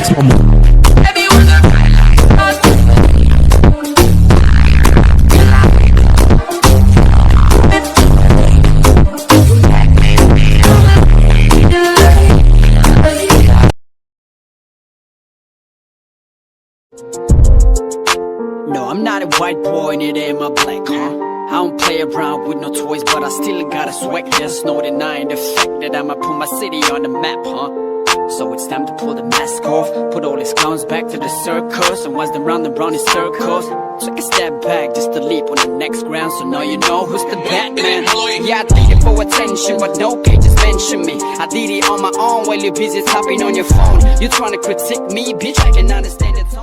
flex my move. No, I'm not a white boy, neither am I black, huh? I don't play around with no toys, but I still gotta swag. There's no denying the fact that I'ma put my city on the map, huh? So it's time to pull the mask off, put all these clowns back to the circus, and watch them round and round in circles. Take a step back just to leap on the next ground, so now you know who's the Batman. Yeah, I did it for attention, but no pages mention me. I did it on my own while you're busy tapping on your phone. You trying to critique me, bitch, I can understand it.